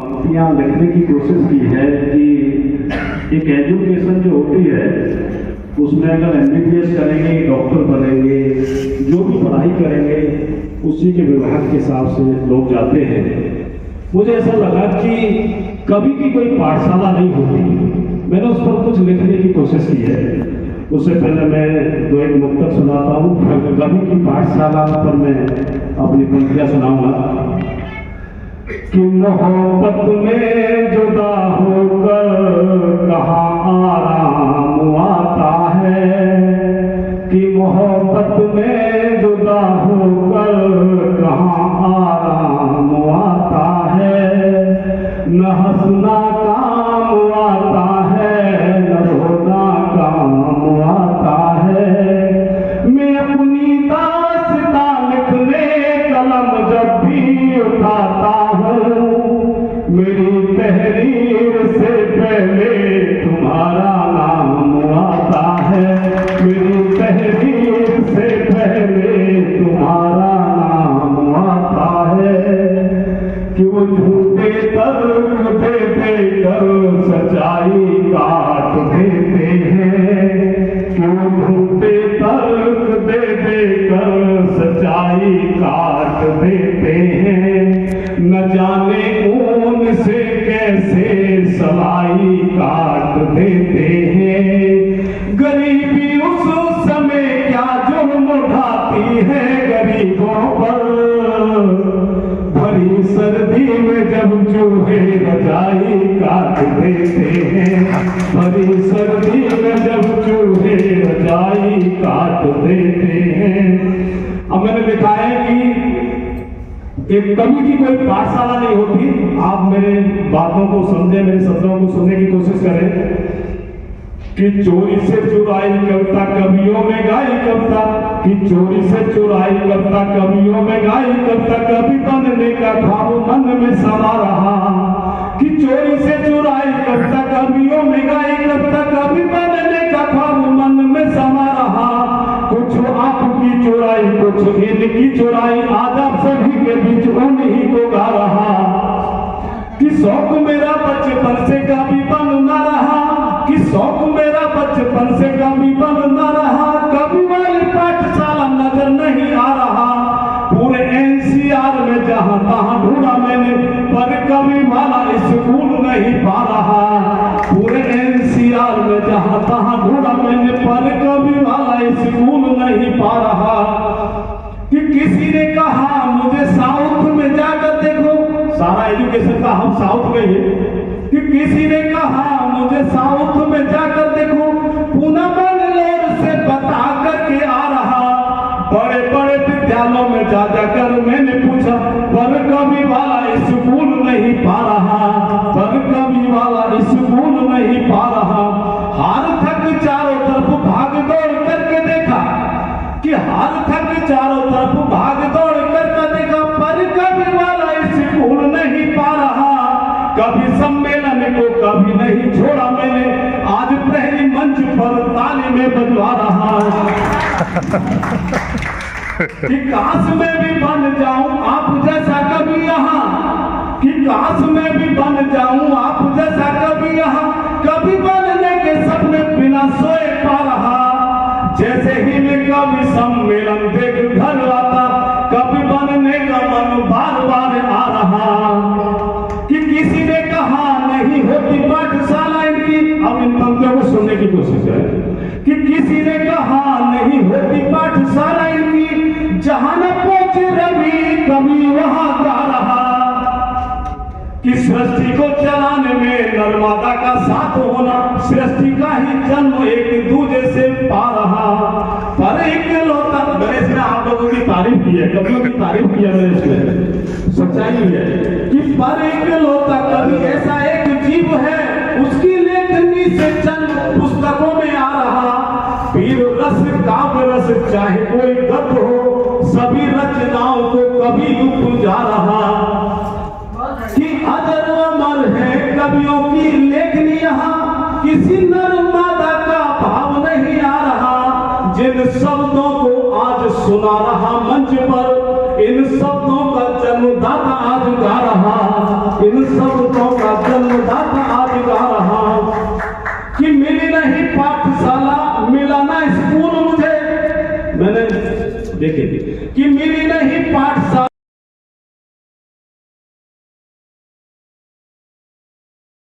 पंक्तियाँ लिखने की कोशिश की है कि एक एजुकेशन जो होती है उसमें अगर MBBS करेंगे, डॉक्टर बनेंगे, जो भी पढ़ाई करेंगे उसी के विभाग के हिसाब से लोग जाते हैं। मुझे ऐसा लगा कि कवि की कोई पाठशाला नहीं होती। मैंने उस पर कुछ लिखने की कोशिश की है। उससे पहले मैं दो एक मुक्तक सुनाता हूँ, फिर कवि की पाठशाला पर मैं अपनी पंक्तियाँ सुनाऊंगा। कि मोहब्बत में जुदा होकर कहाँ आराम आता है, कि मोहब्बत में जुदा होकर कहाँ आराम आता है। न हंसना काम आता है, न रोना काम आता है। मैं अपनी दास्तां लिखने कलम जब भी उठाता हूँ, मेरी तहरीर से पहले तुम्हारा नाम आता है। मेरी तहरीर से पहले तुम्हारा नाम आता है। कि वो झूठे तर्क दे देकर सच्चाई काट देते हैं, कि वो झूठे तर्क दे देकर सच्चाई काट देते हैं। न जाने कौन से कैसे सलाई काट देते हैं। गरीबी उस समय क्या जुर्म उठाती है गरीबों पर, भरी सर्दी में जब चूहे रजाई काट देते हैं। भरी सर्दी में जब चूहे रजाई काट देते हैं। अब मैंने लिखा है कि एक कवि की कोई पाठशाला नहीं होती। आप मेरे बातों को समझे, मेरे शब्दों को सुनने की कोशिश करें। कि चोरी से चुराई कविता कवियों में गाई कविता, कि चोरी से चुराई कविता कवियों में गाई कविता। कवि बनने का ख्वाब मन में समा रहा, कि चोरी से चुराई कविता कवियों में गाई कविता। कवि बनने का ख्वाब मन में समा रहा। कुछ आपकी चुराई कुछ इनकी चुराई, आज आप सभी के बीच उन्हीं को गा रहा। कि शौक मेरा बचपन से कभी बनना रहा, कि शौक मेरा बचपन से कभी बनना रहा। कभी वाली पाठशाला नजर नहीं आ रहा। पूरे NCR में जहां तहां ढूंढा मैंने, पर कभी वाला स्कूल नहीं पा रहा। पूरे NCR में जहां तहां ढूंढा मैंने, पर कभी वाला स्कूल नहीं पा रहा। कि किसी ने कहा मुझे साउथ में जाकर देखो, सारा एजुकेशन का हम साउथ में ही। कि किसी ने कहा मुझे साउथ में जाकर देखो, पुणे बैंगलोर से बता करके आ रहा। बड़े बड़े विद्यालयों में जा जाकर मैंने पूछा, पर कभी वाला स्कूल नहीं पा रहा। पर कभी वाला स्कूल नहीं पा रहा। हार थक चारों तरफ भाग दौड़ करके देखा, कि हार थक चारों तरफ भाग दौड़ करके देखा, पर कभी वाला स्कूल नहीं पा रहा। कभी सम्मेलन को कभी नहीं छोड़ा मैंने, आज पहली मंच पर ताली में बजवा रहा। कि काश मैं भी बन जाऊं आप जैसा कभी यहाँ, कि काश मैं भी बन जाऊं आप जैसा कभी यहाँ। कभी बनने के सपने बिना सोए पा रहा। जैसे ही मैं कभी सम्मेलन देख घर आता, कभी बनने का मन बार बार आ रहा। कि किसी ने कहा नहीं होती पाठशाला इनकी, अब इन पंक्तियों को सुनने की कोशिश है। कि किसी ने कहा नहीं होती पाठशाला इनकी, जहां न पहुंचे रवि कभी वहां जा रहा। कि सृष्टि को चलाने में नर्मदा का साथ होना, सृष्टि का ही जन्म एक दूजे से पा रहा। पर एक लौता, मैंने इसमें आप लोगों की तारीफ की है, कवियों की तारीफ की है मैंने इसमें, सच्चाई है। कि पर एक लौता कवि ऐसा एक जीव है, उसकी लेखनी से चंद पुस्तकों में आ रहा। वीर रस काव्य रस चाहे कोई गद्य हो, सभी रचनाओं को कभी लुट जा रहा। कि अजर अमर है कवियों की लेखनी यहाँ, किसी नर्मदा का भाव नहीं आ रहा। जिन शब्दों को आज सुना रहा मंच पर, इन शब्दों का जन्मदाता आज गा रहा। इन शब्दों मैंने देखे कि मेरी